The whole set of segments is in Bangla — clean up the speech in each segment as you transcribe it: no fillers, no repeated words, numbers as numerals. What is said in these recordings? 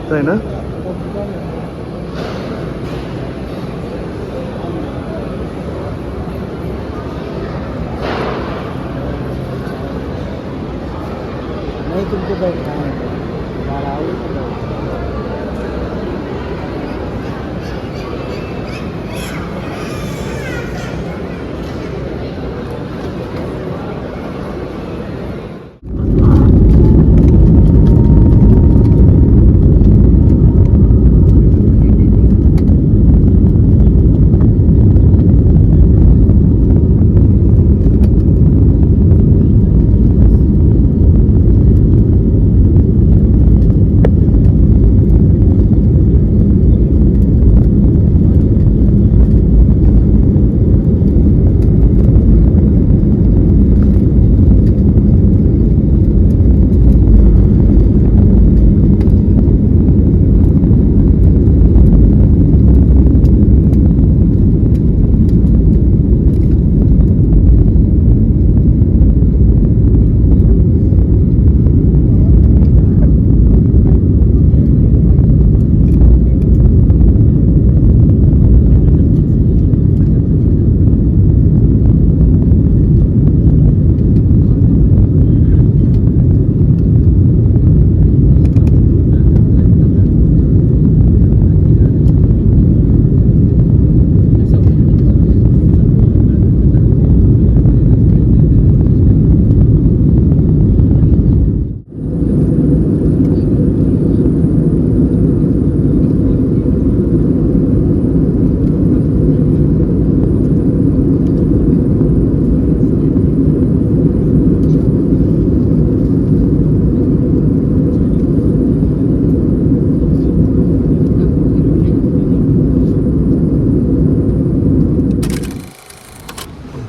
তাই না? नहीं तुमको बैठाएंगे बारावी को बैठ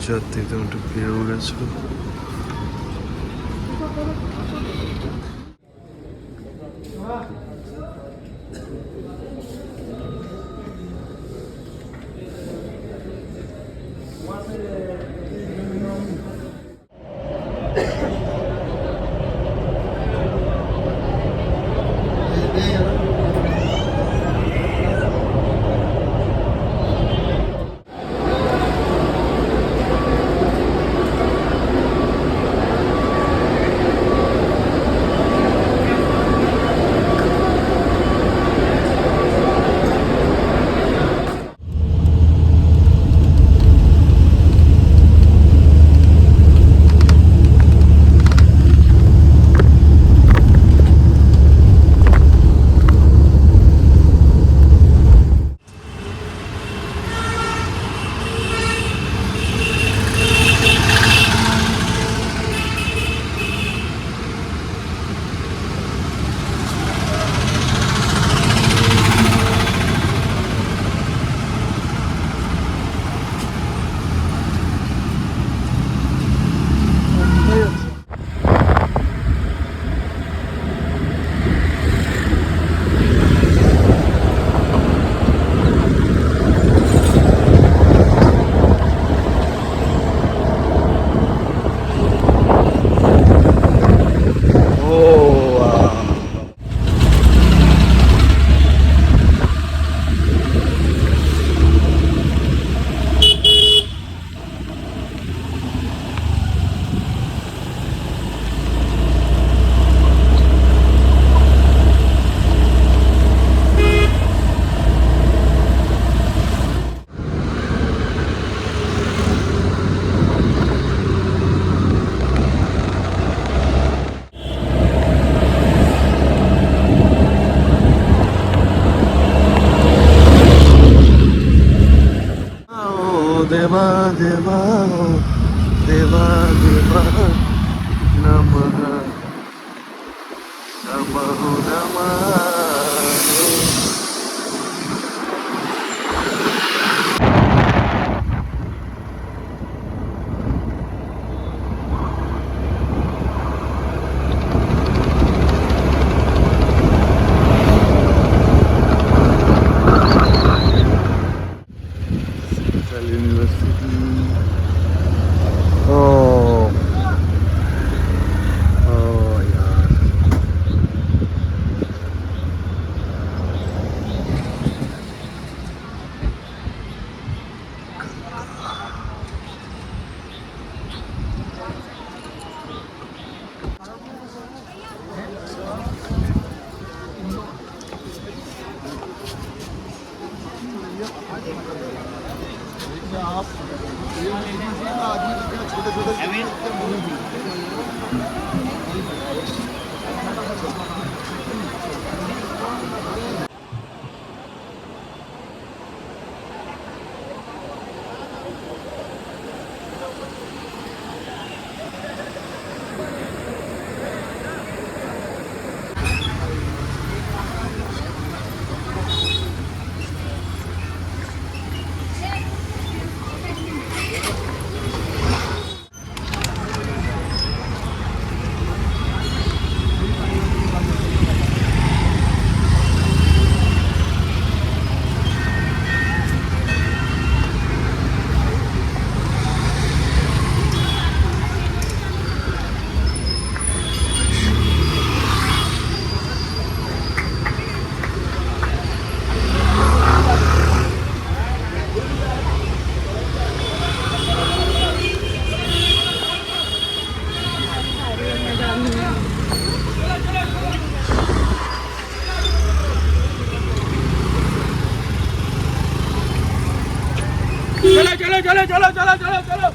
যাত্রীতে একটু ভিড়ও গেছিল। देवा देवा देवा देवा नमः नमो नमः। चलो चलो चलो चलो चलो चलो चलो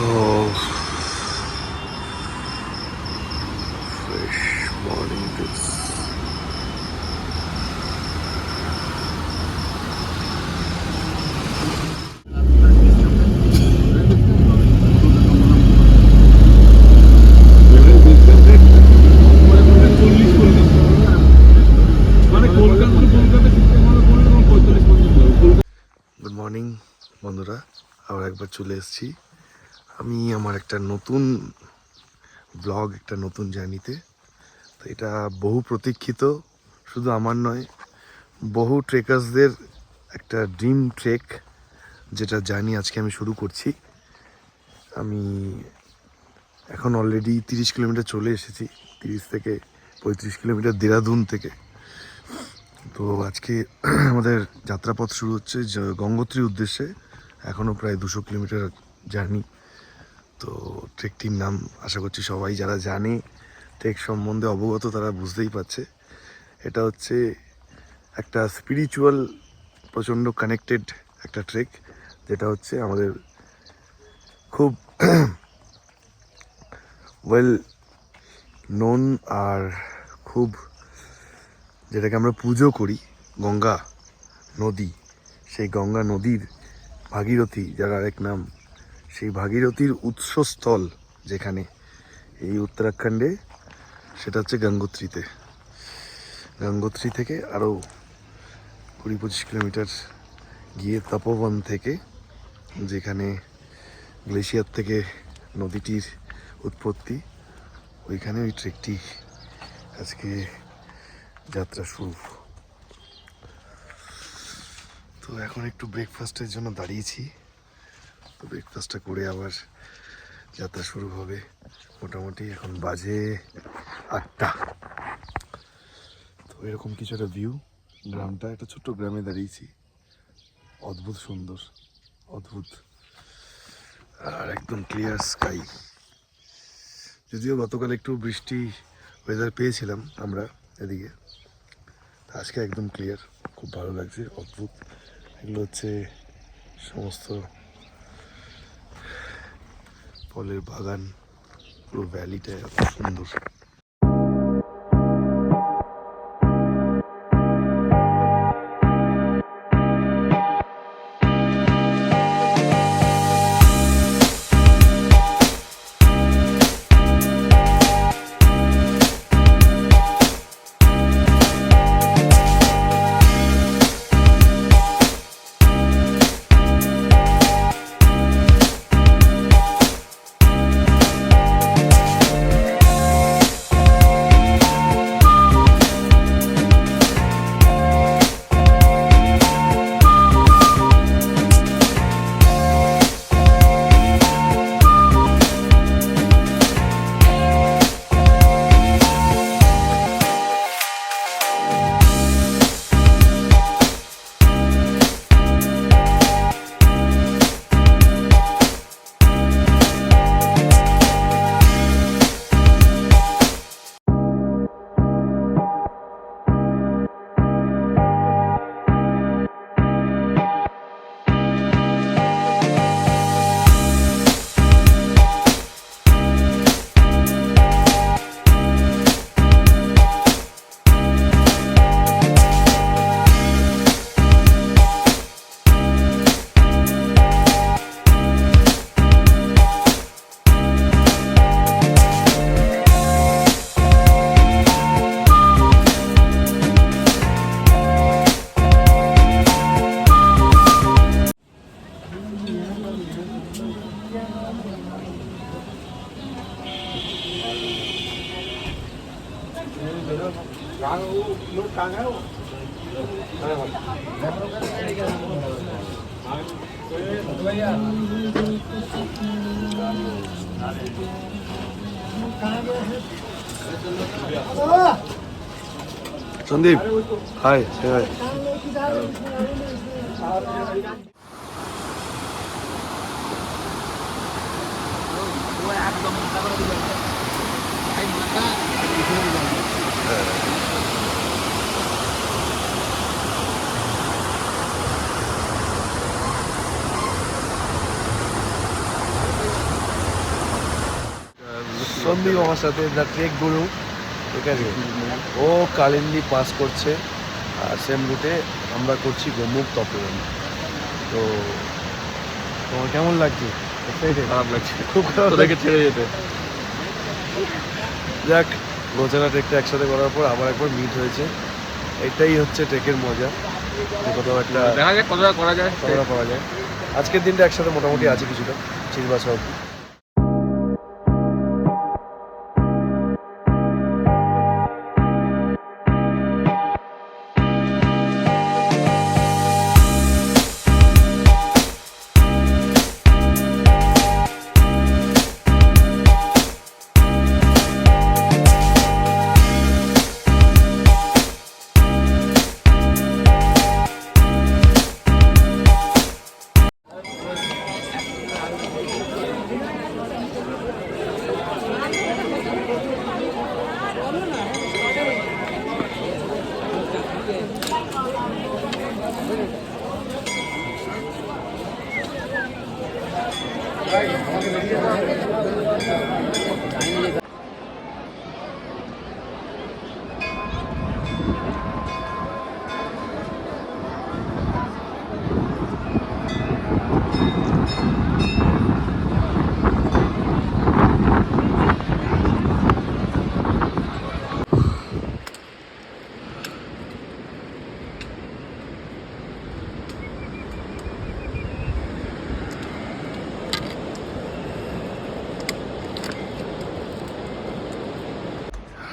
Oh, fresh morning this. Good morning বন্ধুরা, আবার একবার চলে এসেছি আমি আমার একটা নতুন ব্লগ, একটা নতুন জার্নিতে। তো এটা বহু প্রতীক্ষিত, শুধু আমার নয়, বহু ট্রেকার্সদের একটা ড্রিম ট্রেক, যেটা জার্নি আজকে আমি শুরু করছি। আমি এখন অলরেডি 30 কিলোমিটার চলে এসেছি, 30 থেকে 35 কিলোমিটার দেরাদুন থেকে। তো আজকে আমাদের যাত্রাপথ শুরু হচ্ছে গঙ্গোত্রীর উদ্দেশ্যে। এখনও প্রায় 200 কিলোমিটার জার্নি। তো ট্রেকটির নাম আশা করছি সবাই যারা জানে ট্রেক সম্বন্ধে অবগত তারা বুঝতেই পারছে। এটা হচ্ছে একটা স্পিরিচুয়াল, প্রচণ্ড কানেক্টেড একটা ট্রেক, যেটা হচ্ছে আমাদের খুব ওয়েল নোন আর খুব যেটাকে আমরা পুজো করি, গঙ্গা নদী। সেই গঙ্গা নদীর ভাগীরথী, যার আরেক নাম, সেই ভাগীরথীর উৎসস্থল যেখানে এই উত্তরাখণ্ডে, সেটা হচ্ছে গঙ্গোত্রীতে। গঙ্গোত্রী থেকে আরও 20-25 কিলোমিটার গিয়ে তপোবন থেকে, যেখানে গ্লেশিয়ার থেকে নদীটির উৎপত্তি, ওইখানে ওই ট্রেকটি আজকে যাত্রা শুরু। তো এখন একটু ব্রেকফাস্টের জন্য দাঁড়িয়েছি। তো ব্রেকফাস্টটা করে আবার যাত্রা শুরু হবে। মোটামুটি এখন বাজে 8টা। তো এরকম কিছু একটা ভিউ, গ্রামটা একটা ছোট্ট গ্রামে দাঁড়িয়েছি, অদ্ভুত সুন্দর, অদ্ভুত, আর একদম ক্লিয়ার স্কাই। যদিও গতকাল একটু বৃষ্টি ওয়েদার পেয়েছিলাম আমরা এদিকে, আজকে একদম ক্লিয়ার, খুব ভালো লাগছে, অদ্ভুত। এগুলো হচ্ছে সমস্ত ফলের বাগান, পুরো ভ্যালিটা এত সুন্দর। Sandeep, high, high. সন্দীপ আমার সাথে দ্য ট্রেক গুরু, ঠিক আছে, ও কালিন্দি পাস করছে, আর সেম রুটে আমরা করছি গোমুখ তপন। তো তোমার কেমন লাগছে? খারাপ লাগছে খুব খারাপ তোদেরকে ছেড়ে যেতে। যাক, গোচারা ট্রেকটা একসাথে করার পর আবার একবার মিট হয়েছে, এটাই হচ্ছে ট্রেকের মজা, যে কোথাও একটা দেখা যাক কতটা করা যায়। কতটা পাওয়া যায়। আজকের দিনটা একসাথে মোটামুটি আছে কিছুটা, চিরবাসা অব্দি।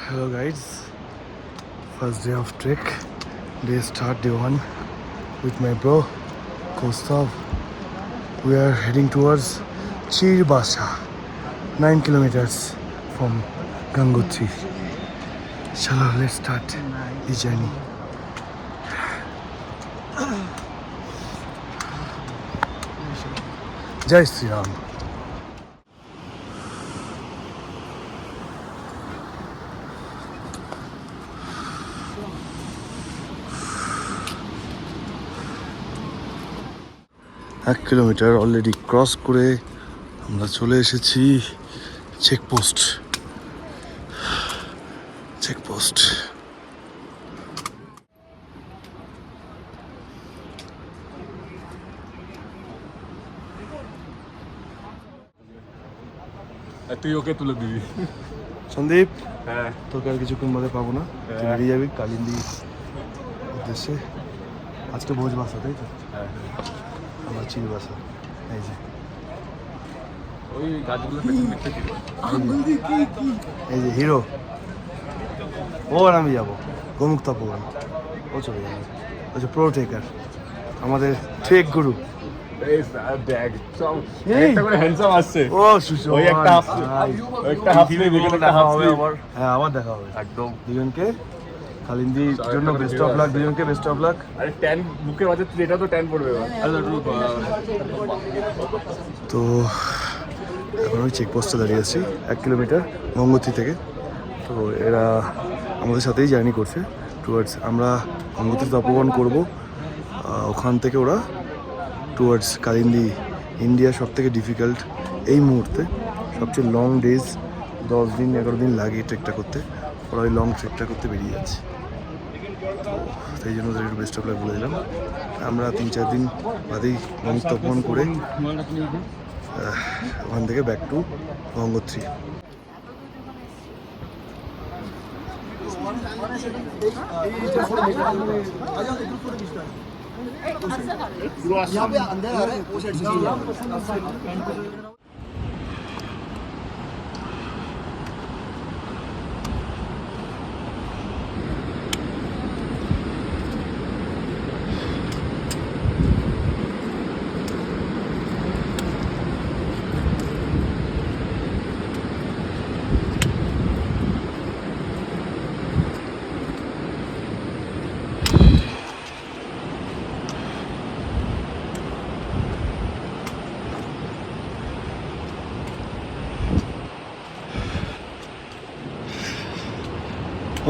Hello guys, first day of trek, day start, day 1 with my bro Kostav. We are heading towards Chirbasha. 9 kilometers from Gangotri. Chalo, let's start the journey. Jai Sri Ram. এক কিলোমিটার অলরেডি ক্রস করে আমরা চলে এসেছি চেকপোস্ট। তুই ওকে তুলে দিবি। সন্দীপ, হ্যাঁ, তোকে আর কিছুক্ষণ বাদে পাবো না, তুই বেরিয়ে যাবি কালিন্দী উদ্দেশ্যে। আজকে ভোজ বাসা, তাই তো? হ্যাঁ, আমার চিল বাসা। এই যে ওই গাছগুলো পেছন দিকটা ছিল। এই যে হিরো, ও আর আমি যাবো গোমুখ তপোবন, ও চলে যাবে। ও যে প্রো টেকার, আমাদের ট্রেক গুরু। এই স্যার দেখ, সব একটা করে হ্যান্ডসাম আসছে। ও সুশো, ওই একটা হাসছে, ওই একটা হাসছে, দেখে একটা হাসছে আবার। হ্যাঁ, আবার দেখা হবে একদম। দুজনকে কালিন্দির জন্য বেস্ট অফ লাক, দুজনকে বেস্ট অফ লাক। আরে ট্যান বুকে বাজে, এটা তো ট্যান পড়বে এবার। তো এখন আমি চেকপোস্টে দাঁড়িয়ে আছি 1 কিলোমিটার গঙ্গোত্রী থেকে। তো এরা আমাদের সাথেই জার্নি করছে টুয়ার্ডস, আমরা গঙ্গোত্রী তপোবন করবো, ওখান থেকে ওরা টুয়ার্ডস কালিন্দী। ইন্ডিয়া সব থেকে ডিফিকাল্ট এই মুহূর্তে, সবচেয়ে লং ডেজ, 10 দিন 11 দিন লাগে ট্রেকটা করতে। ওরা ওই লং ট্রেকটা করতে বেরিয়ে যাচ্ছে। তো সেই জন্য ওদের একটু বেস্ট অফ লাক বলে দিলাম। আমরা 3-4 দিন বাদেই গঙ্গোত্রী তপোবন করে ওখান থেকে ব্যাক টু গঙ্গোত্রী।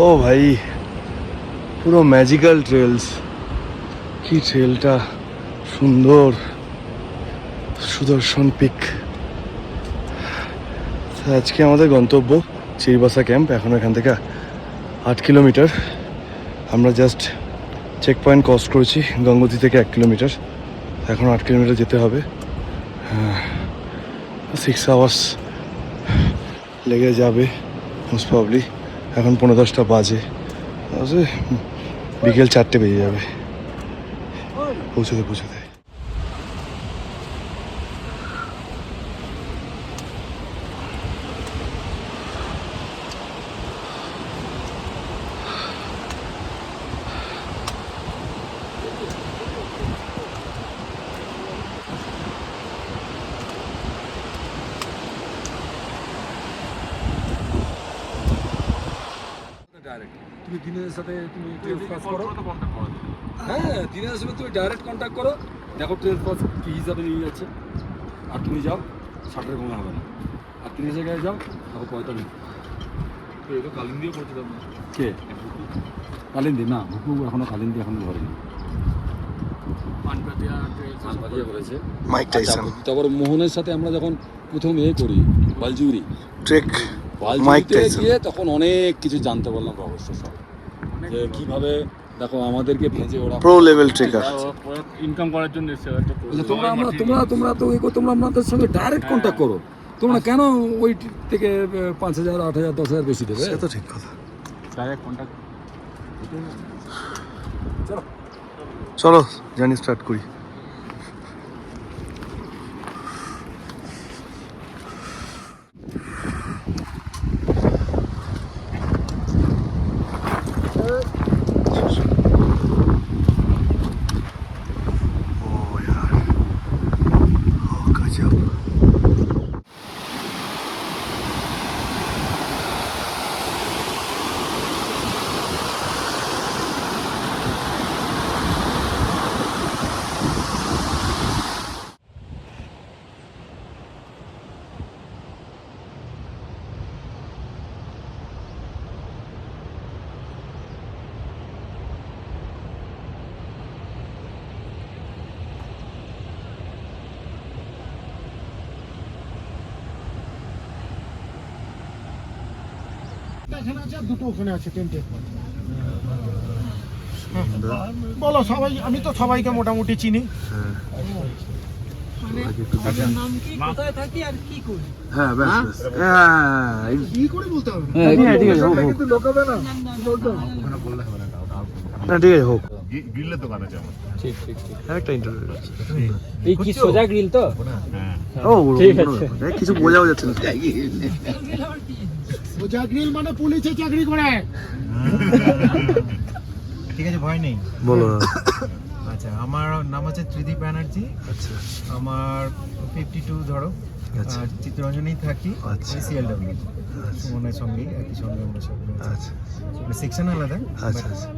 ও ভাই, পুরো ম্যাজিক্যাল ট্রেলস। কি ট্রেলটা সুন্দর, সুদর্শন পিক। আজকে আমাদের গন্তব্য চিরবাসা ক্যাম্প। এখন এখান থেকে 8 কিলোমিটার। আমরা জাস্ট চেক পয়েন্ট ক্রস করেছি গঙ্গোত্রী থেকে 1 কিলোমিটার। এখন 8 কিলোমিটার যেতে হবে। 6 আওয়ার্স লেগে যাবে মোস্ট প্রবলি। এখন 10:15 বাজে, বিকেল 4টে বেজে যাবে পৌঁছতে। তুমি দিনের সাথে তুমি ট্রেন পাস করো। হ্যাঁ, দিনের সাথে তুমি ডাইরেক্ট কন্ট্যাক্ট করো, দেখো ট্রেন পাস কী হিসাবে নিয়ে যাচ্ছে। আর তুমি যাও, 60 কোনো হবে না। আর 30 জায়গায় যাও, দেখো 45। এটা কালিন্দিও পড়ছিলাম না। কে কালিন্দি? না, হুকু এখনো কালিন্দি এখনো ধরেনি। পানপাতিয়া করেছে মাইক টাইসন। তারপর মোহনের সাথে আমরা যখন প্রথম করি বালজুরি ট্রেক, মাইক বালজুরিতে টাইসন। গিয়ে তখন অনেক কিছু জানতে পারলাম রহস্য সব, যে কীভাবে দেখো আমাদেরকে ভেজে ওরা প্রো লেভেল ট্রেকার। ইনকাম করার জন্য এসে তোমরা তো তোমরা আমাদের সঙ্গে ডাইরেক্ট কন্ট্যাক্ট করো। তোমরা কেন ওই থেকে 5,000 8,000 10,000 বেশি দেবে? সে তো ঠিক কথা। Direct contact. চলো জার্নি স্টার্ট করি। এখানে আছে আর দুটো ওখানে আছে, 10 টেক। বলো সবাই, আমি তো সবাইকে মোটামুটি চিনি। হ্যাঁ সবাইকে একটু আপনার দেখান। নাম কি, কোথায় থাকি আর কি করি? হ্যাঁ ব্যাস ব্যাস। হ্যাঁ কি করে বলতে হবে? হ্যাঁ, ঠিক আছে হোক হোক। কিন্তু লোক হবে না, বলতে হবে। ওখানে বললে হবে না, না ঠিক আছে হোক। গ্রিলের দোকান আছে আমার। একটা ইন্টারভিউ আছে। এই কি সোজা গ্রিল তো? ও কিছু বোঝাও যাচ্ছে না। সোজা গ্রিল মানে পুলিশে চাকরি করে। ঠিক আছে, ভয় নেই। বলো। আচ্ছা, আমার নাম হচ্ছে ত্রিদীপ ব্যানার্জি। আচ্ছা আমার 52 ধরো। আচ্ছা। আর চিত্তরঞ্জনেই থাকি। আচ্ছা। সিএলডব্লিউ সুমনের সঙ্গে একই সঙ্গে আমরা সব আচ্ছা সেকশন আলাদা। আচ্ছা আচ্ছা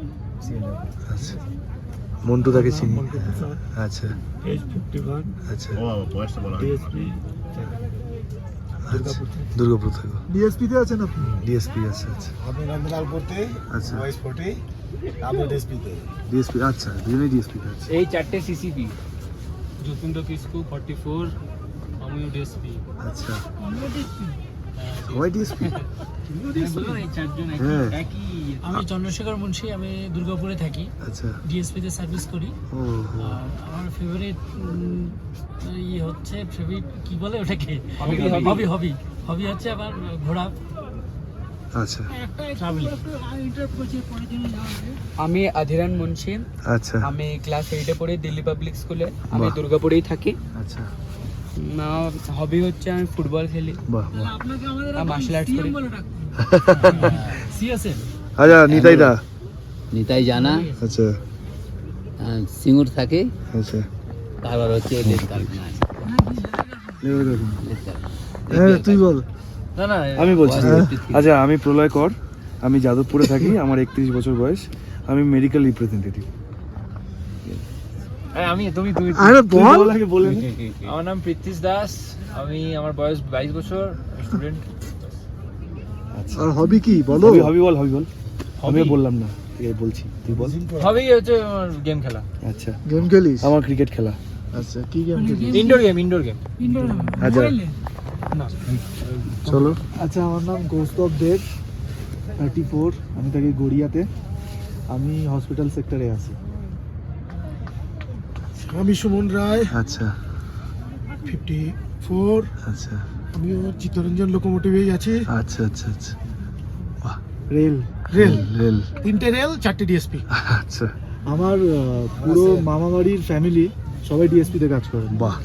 সিএলডব্লিউ। আচ্ছা মন্টু তাকে চিনি। আচ্ছা এজ 51, আচ্ছা ও বয়সটা বলা ডিএসপি। আচ্ছা দুর্গাপুর থেকে ডিএসপি তে আছেন আপনি? ডিএসপি। আচ্ছা আচ্ছা আপনি রামদালপুরতে, আচ্ছা বয়েস 40, আপনি ডিএসপি তে। ডিএসপি। আচ্ছা দুজনেই ডিএসপি আছে। এই চারটে সিসিপি, যতীন্দ্র কিসকু 44, আমিও ডিএসপি। আচ্ছা সবাই ডিএসপি। বললাম এই চারজন হ্যাঁ। একই আমি চন্দ্রশেখর মুন্সি, আমি দুর্গাপুরে থাকি, আচ্ছা ডিএসপিতে সার্ভিস করি। ও হো। আর আমার ফেভারিট ইয়ে হচ্ছে, ফেভারিট কি বলে ওটাকে, হবি হবি হবি হচ্ছে আমার ঘোরা, আচ্ছা ট্রাভেলিং। আমি আধিরান মুন্সি, আচ্ছা আমি ক্লাস 8-এ পড়ি দিল্লি পাবলিক স্কুলে, আমি বাহ। দুর্গাপুরেই থাকি। আচ্ছা হবি হচ্ছে আমি ফুটবল খেলি বাহ বাহ। আপনাকে আমাদের আর মার্শাল আর্টস করি। সিএসএম আচ্ছা নিতাইদা। নিতাই জানা আচ্ছা সিঙ্গুর থাকে, আচ্ছা তারপর হচ্ছে লেদ কারখানা আছে। এরকম। লেদ কারখানা। হ্যাঁ তুই বল। না না আমি বলছি। বয়স আচ্ছা আমি প্রলয় কর, আমি যাদবপুরে থাকি, আমার 31 বছর বয়স, আমি মেডিকেল রিপ্রেজেন্টেটিভ। আমি তুমি তুমি আরে বল আগে বলে নে। আমার নাম প্রীতিশ দাস, আমার বয়স 22 বছর, স্টুডেন্ট। আর হবি কি বলো? হবি বল, হবি বল। আমি বললাম না, ঠিক আছে বলছি, তুই বল। হবি হচ্ছে গেম খেলা, আচ্ছা গেম খেলিস? আমার ক্রিকেট খেলা। আচ্ছা কি গেম খেলি? Indoor game, indoor game. আচ্ছা চলো। আচ্ছা আমার নাম কৌস্তব দেব, 34, আমি থাকি গড়িয়াতে, আমি হসপিটাল সেক্টরে আছি। আমি সুমন রায়, আচ্ছা 54, আচ্ছা আমিও চিত্তরঞ্জন লোকোমোটিভেই আছি। আচ্ছা আচ্ছা আচ্ছা রেল রেল রেল। 3টে রেল, 4টে ডিএসপি। আচ্ছা আমার পুরো মামা বাড়ির ফ্যামিলি সবাই ডিএসপিতে কাজ করে। বাহ।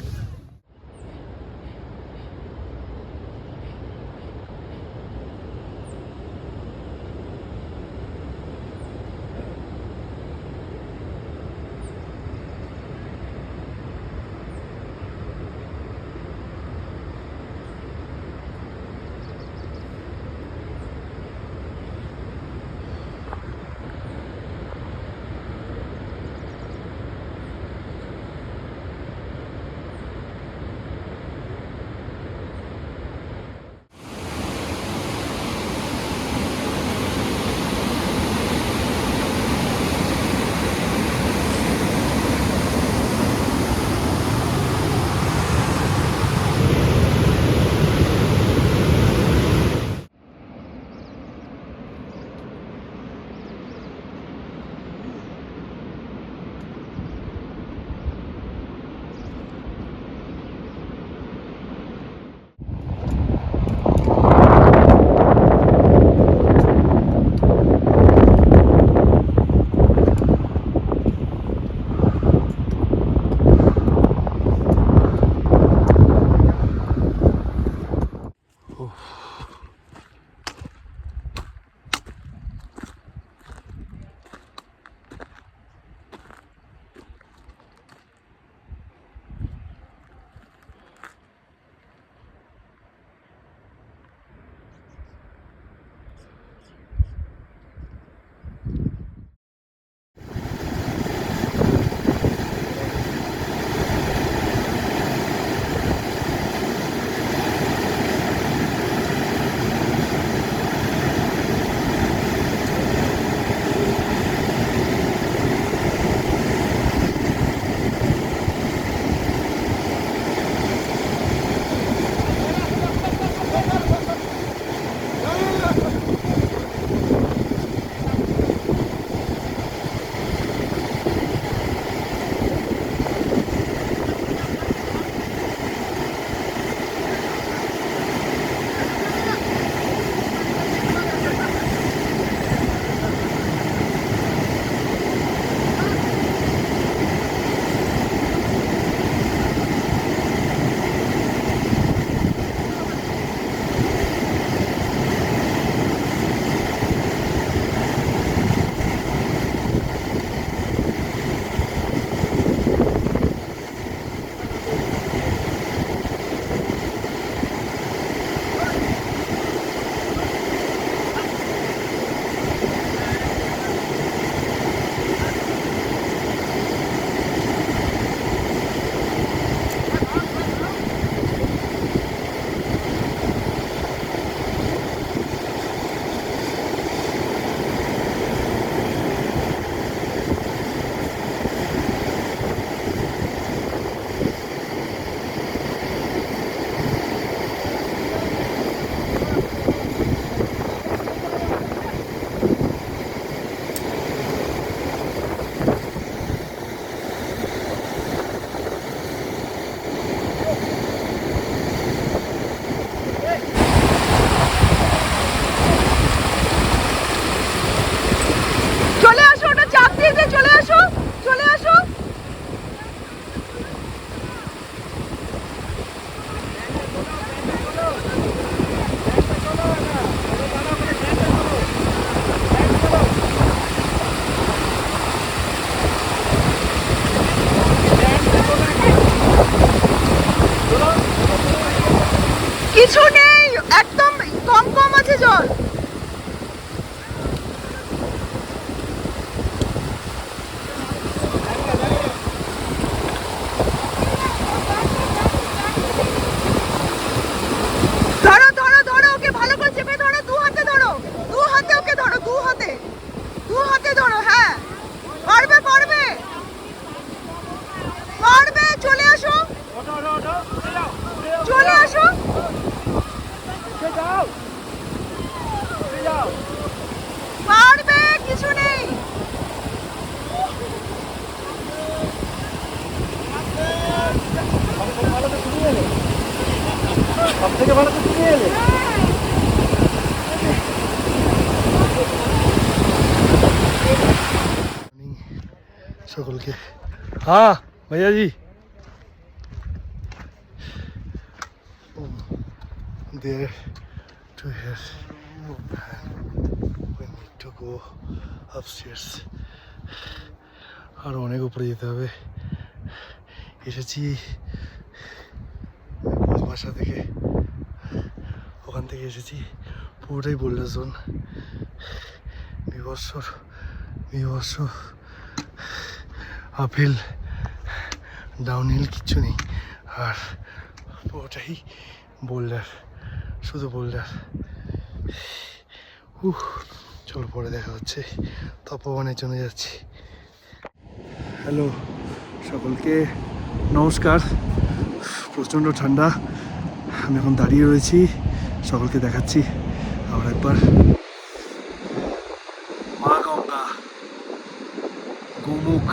চলে আসো। পারবে, কিছু নেই। সকলকে হ্যাঁ ভাইয়া জি there to here we need to go upstairs আরো অনেক উপরে যেতে হবে এসেছি বাসা থেকে ওখান থেকে এসেছি পুরোটাই বোল্ডার জোন বিভৎস আপহিল ডাউনহিল কিচ্ছু নেই আর পুরোটাই বোল্ডার শুধু বোল্ডার চলো পরে দেখা হচ্ছে তপবনের জন্য যাচ্ছি হ্যালো সকলকে নমস্কার প্রচণ্ড ঠান্ডা আমি এখন দাঁড়িয়ে রয়েছি সকলকে দেখাচ্ছি আবার একবার মা গঙ্গা গোমুখ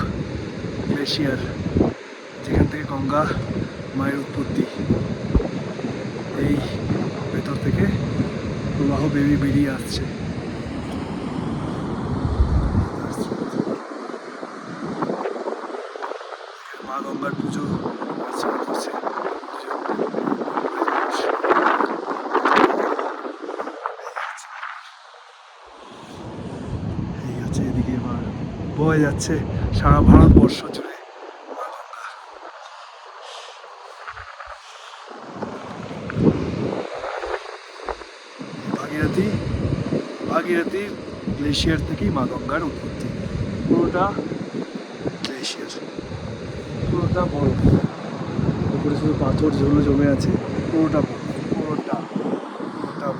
গ্লেশিয়ার যেখান থেকে গঙ্গা মায়ের উৎপত্তি এই ভেতর থেকে প্রবাহ বেরিয়ে আসছে মা গঙ্গার পুজো করছে এই হচ্ছে এদিকে এবার বয়ে যাচ্ছে সারা ভারতবর্ষ জুড়ে মা গঙ্গা ভাগীরথী গ্লেশিয়ার থেকেই মা গঙ্গার উৎপত্তি পুরোটা গ্লেশিয়ার পুরোটা বরফ উপরে শুধু পাথর যেগুলো জমে আছে পুরোটা বরফ পুরোটা বরফ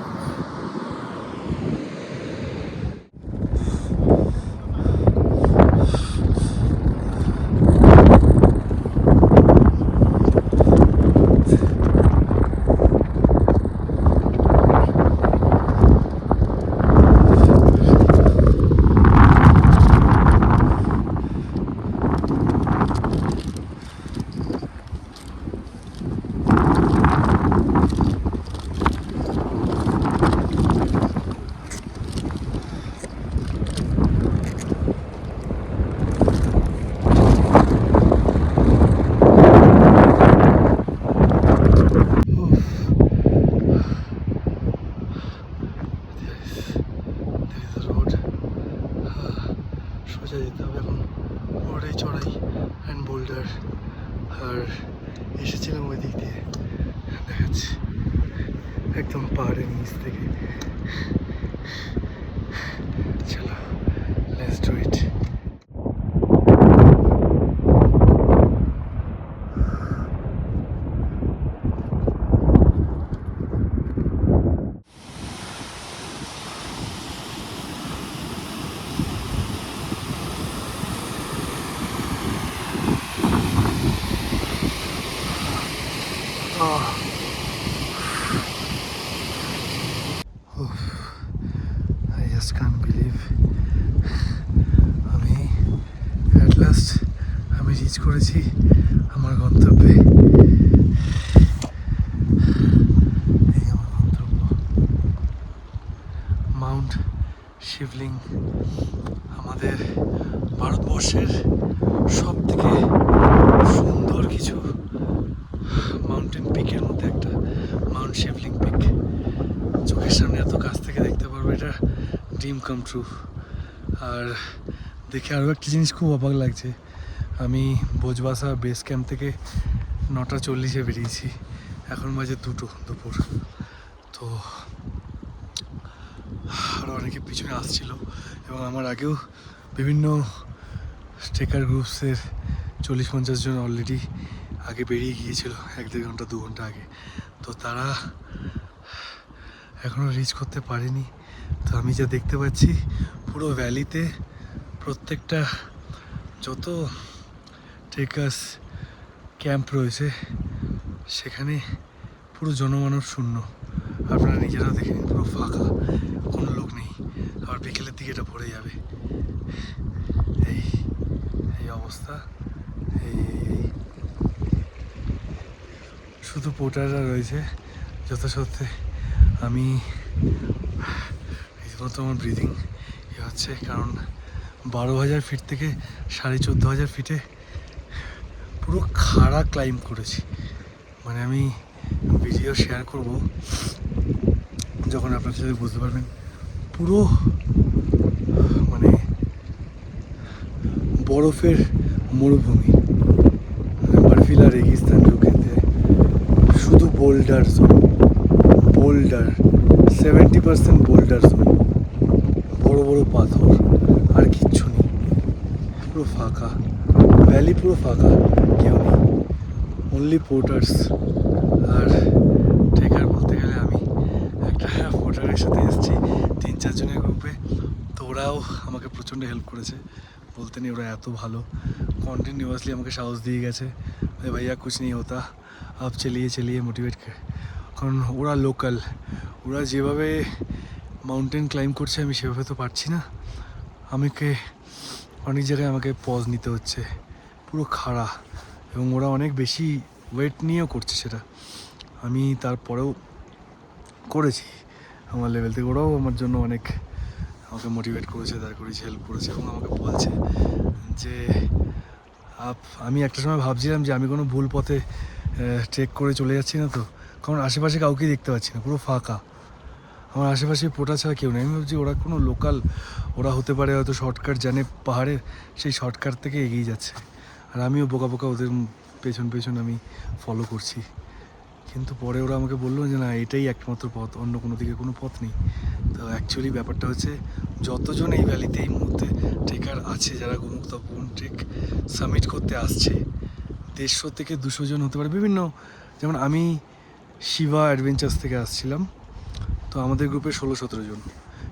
সোজা যেতে হবে এখন ওটাই চড়াই অ্যান্ড বোল্ডার আর এসেছিলাম ওই দিক দিয়ে দেখাচ্ছি একদম পাহাড়ের নিচ থেকে চলো let's do it I just can't believe আমি at last আমি রিচ করেছি আমার গন্তব্যে এই আমার গন্তব্য মাউন্ট শিবলিং আমাদের ভারতবর্ষের সব থেকে সুন্দর কিছু মাউন্টেন পিকের মধ্যে একটা মাউন্ট শিবলিং পিক চোখের সামনে এত কাছ থেকে দেখতে পারবো এটা ড্রিম কাম ট্রু আর দেখে আরও একটা জিনিস খুব অবাক লাগছে আমি ভোজবাসা বেস ক্যাম্প থেকে 9:40 বেরিয়েছি এখন বাজে 2 দুপুর তো আরও অনেকে পিছনে আসছিল এবং আমার আগেও বিভিন্ন ট্রেকার গ্রুপসের 40-50 জন অলরেডি আগে বেরিয়ে গিয়েছিল 1-1.5 ঘন্টা 2 ঘন্টা আগে তো তারা এখনও রিচ করতে পারেনি তো আমি যা দেখতে পাচ্ছি পুরো ভ্যালিতে প্রত্যেকটা যত ট্রেকার্স ক্যাম্প রয়েছে সেখানে পুরো জনমানব শূন্য, আপনারা নিজেরাও দেখে নিন, পুরো ফাঁকা, কোনো লোক নেই। আবার বিকেলের দিকে এটা ভরে যাবে। এই এই অবস্থা, এই শুধু পোর্টাররা রয়েছে। যথাসত্ত্বে আমি রীতিমতো আমার ব্রিদিং হচ্ছে, কারণ 12,000 ফিট থেকে 14,500 ফিটে পুরো খাড়া ক্লাইম্ব করেছি। মানে আমি ভিডিও শেয়ার করব যখন আপনার সাথে বুঝতে পারবেন। পুরো মানে বরফের মরুভূমি, बर्फीला रेगिस्तान जो कहते हैं, শুধু boulder zone, boulder 70% boulder zone, বড় বড় পাথর, আর কিচ্ছু নেই, পুরো ফাঁকা ভ্যালি, পুরো ফাঁকা, কেউ নেই, অনলি পোর্টার্স। আর ট্রেকার বলতে গেলে আমি একটা পোর্টারের সাথে এসেছি 3-4 জনের গ্রুপে, তো ওরাও আমাকে প্রচণ্ড হেল্প করেছে। বলতে নেই, ওরা এত ভালো, কন্টিনিউয়াসলি আমাকে সাহস দিয়ে গেছে, ভাইয়া কুছ নেই হতা, আপ চালিয়ে চালিয়ে মোটিভেট করে। কারণ ওরা লোকাল, ওরা যেভাবে মাউন্টেন ক্লাইম্ব করছে আমি সেভাবে তো পারছি না। আমাকে অনেক জায়গায় আমাকে পজ নিতে হচ্ছে, পুরো খাড়া, এবং ওরা অনেক বেশি ওয়েট নিয়েও করছে সেটা। আমি তারপরেও করেছি আমার লেভেল থেকে। ওরাও আমার জন্য অনেক আমাকে মোটিভেট করেছে, দাঁড় করেছে, হেল্প করেছে, এবং আমাকে বলছে যে আমি একটা সময় ভাবছিলাম যে আমি কোনো ভুল পথে ট্রেক করে চলে যাচ্ছি না তো, কারণ আশেপাশে কাউকেই দেখতে পাচ্ছি না, পুরো ফাঁকা, আমার আশেপাশে পোটা ছাড়া কেউ নেই। আমি ভাবছি ওরা কোনো লোকাল, ওরা হতে পারে হয়তো শর্টকাট জানে পাহাড়ে, সেই শর্টকাট থেকে এগিয়ে যাচ্ছে, আর আমিও বোকা বোকা ওদের পেছন পেছন আমি ফলো করছি। কিন্তু পরে ওরা আমাকে বললো যে না, এটাই একমাত্র পথ, অন্য কোনো দিকে কোনো পথ নেই। তো অ্যাকচুয়ালি ব্যাপারটা হচ্ছে, যতজন এই ভ্যালিতে এই মুহূর্তে ট্রেকার আছে, যারা গোমুখ তপবন ট্রেক সামিট করতে আসছে, 150 থেকে 200 জন হতে পারে বিভিন্ন। যেমন আমি শিবা অ্যাডভেঞ্চার্স থেকে আসছিলাম, তো আমাদের গ্রুপে 16-17 জন,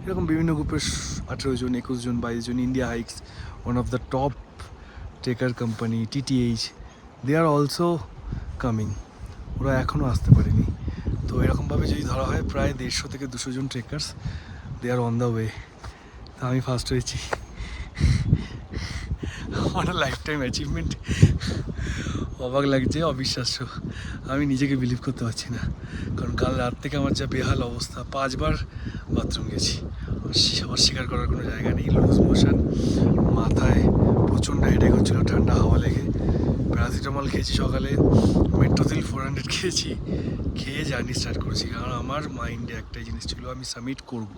এরকম বিভিন্ন গ্রুপের 18 জন, 21 জন, 22 জন। India hikes, one of the top trekker company, TTH, they are also coming, ওরা এখনও আসতে পারেনি। তো এরকমভাবে যদি ধরা হয়, প্রায় 150 থেকে 200 জন trekkers, they are on the way. তা আমি ফার্স্ট হয়েছি, আমার লাইফ টাইম অ্যাচিভমেন্ট। অবাক লাগছে, অবিশ্বাস্য, আমি নিজেকে বিলিভ করতে পারছি না। কারণ কাল রাত থেকে আমার যা বেহাল অবস্থা, 5 বার বাথরুম গেছি, অস্বীকার করার কোনো জায়গা নেই। লুজ মোশন, মাথায় প্রচণ্ড হেডেক হচ্ছিলো ঠান্ডা হাওয়া লেগে। প্যারাসিটামল খেয়েছি সকালে, মেট্রোজিল 400 খেয়েছি, খেয়ে জার্নি স্টার্ট করেছি। কারণ আমার মাইন্ডে একটাই জিনিস ছিল, আমি সামিট করব,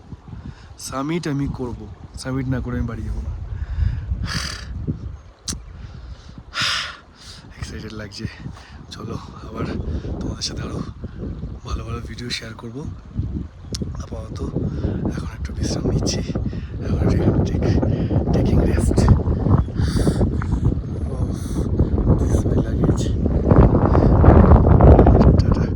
সামিট আমি করব, সামিট না করে আমি বাড়ি যাবো না। এক্সাইটেড লাগছে। চলো আবার তোমাদের সাথে আরও ভালো ভালো ভিডিও শেয়ার করব। আপাতত এখন একটু বিশ্রাম নিচ্ছি, এখন টেকিং রেস্ট। Luggage tata.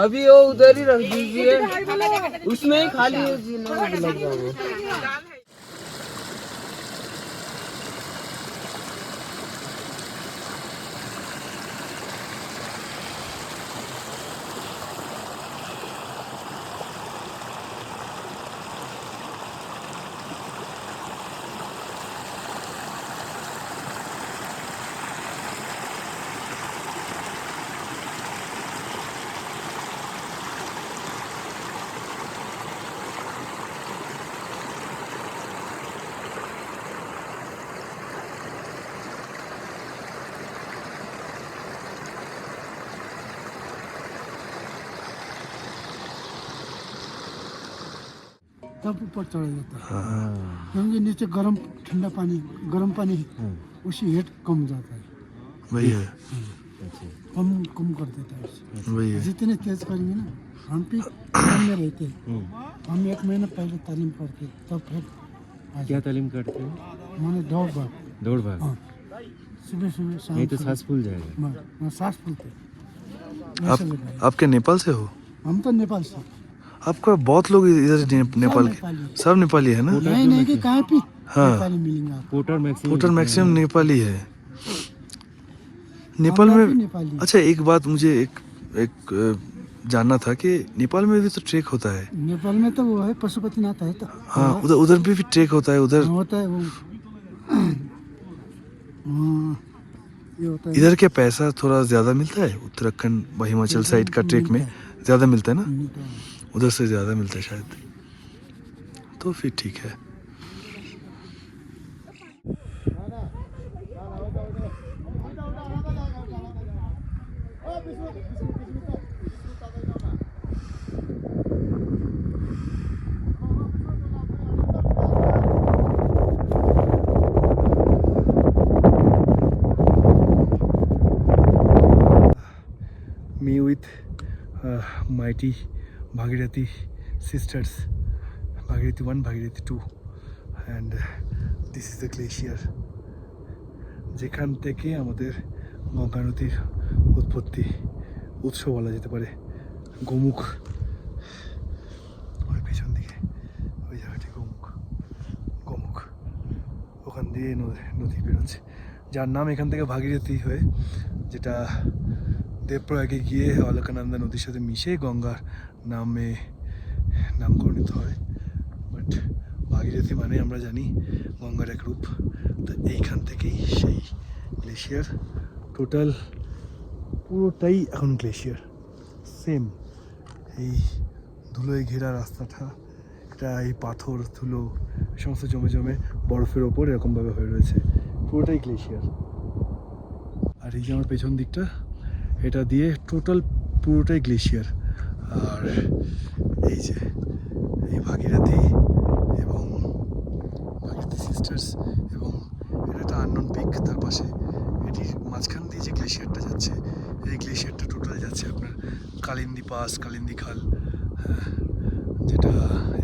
अभी वो उधर ही रख दीजिए, उसमें ही खाली लग जाओगे। तब ऊपर चढ़ा जाता है, क्योंकि नीचे गर्म ठंडा पानी, गर्म पानी उसी हेट कम जाता है। वही है। कम कम कर देता है उसे। वही है। जितने तेज करेंगे ना, हम भी काम में रहते हैं। हम 1 महीना पहले तालीम करते तब फिर क्या तालीम करते हो? मैंने 2 बार दौड़ भाग। हाँ, सुबह सुबह शाम नहीं तो सुबह। सांस फूल जाएगा। मैं सांस फूलते आप आपके नेपाल से हो? हम तो नेपाल से। आपका बहुत लोग इधर नेपाल के नेपाली। सब नेपाली है ना? नहीं नहीं कि कहाँ पे हाँ। नेपाली मिलेंगे आपको। Porter maximum total maximum Nepali है नेपाल हम में। भी नेपाली। अच्छा एक बात मुझे एक जानना था कि नेपाल में भी तो ट्रेक होता है। नेपाल में तो वो है पशुपतिनाथ है तो हाँ उधर उधर भी ट्रेक होता है उधर। होता है वो। हाँ, ये होता है। इधर क्या पैसा थोड़ा ज़्यादा मिलता है? उत्तराखंड व हिमाचल साइड का ट्रेक में ज़्यादा मिलता है ना? मिलता है। उधर से ज़्यादा मिलता है शायद, तो फिर ठीक है। Me with mighty Bhagirathi sisters, Bhagirathi 1, Bhagirathi 2, and this is the glacier যেখান থেকে আমাদের গঙ্গা নদীর উৎপত্তি, উৎস বলা যেতে পারে। গোমুখ ওই পেছন দিকে ওই জায়গাটি গোমুখ, গোমুখ ওখান দিয়ে নদী বেরোচ্ছে, যার নাম এখান থেকে ভাগীরথী হয়ে, যেটা দেবপ্রয়াগে গিয়ে অলকানন্দা নদীর সাথে মিশে গঙ্গার নামে নামকরণিত হয়। বাট ভাগীরথী মানে আমরা জানি গঙ্গার এক রূপ। তো এইখান থেকেই সেই গ্লেশিয়ার, টোটাল পুরোটাই এখন গ্লেশিয়ার সেম। এই ধুলোয় ঘেরা রাস্তাটা, এটা এই পাথর ধুলো সমস্ত জমে জমে বরফের ওপর এরকমভাবে হয়ে রয়েছে, পুরোটাই গ্লেশিয়ার। আর এই যে আমার পেছন দিকটা, এটা দিয়ে টোটাল পুরোটাই গ্লেশিয়ার। আর এই যে এই ভাগীরথী এবং ভাগীরথী সিস্টার্স, এবং এটা একটা আননোন পিক তার পাশে, এটির মাঝখান দিয়ে যে গ্লেশিয়ারটা যাচ্ছে, এই গ্লেশিয়ারটা টোটাল যাচ্ছে আপনার কালিন্দী পাস, কালিন্দী খাল, যেটা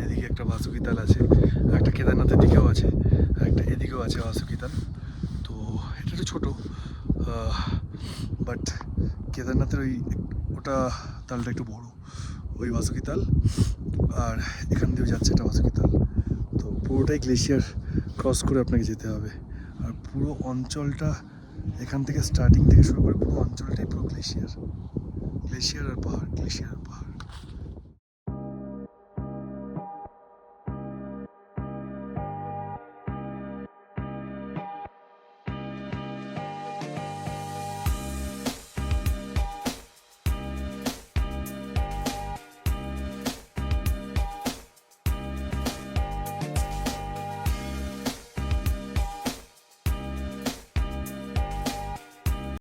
এদিকে একটা বাসুকি তাল আছে, একটা কেদারনাথের দিকেও আছে, একটা এদিকেও আছে বাসুকি তাল। তো এটা একটু ছোটো, বাট কেদারনাথের ওটা তালটা একটু বড়, ওই বাসুকি তাল, আর এখান দিয়েও যাচ্ছে এটা বাসুকি তাল। তো পুরোটাই গ্লেশিয়ার ক্রস করে আপনাকে যেতে হবে। আর পুরো অঞ্চলটা এখান থেকে স্টার্টিং থেকে শুরু করে পুরো অঞ্চলটাই পুরো গ্লেশিয়ার, গ্লেশিয়ার আর পাহাড়, গ্লেশিয়ার আর পাহাড়।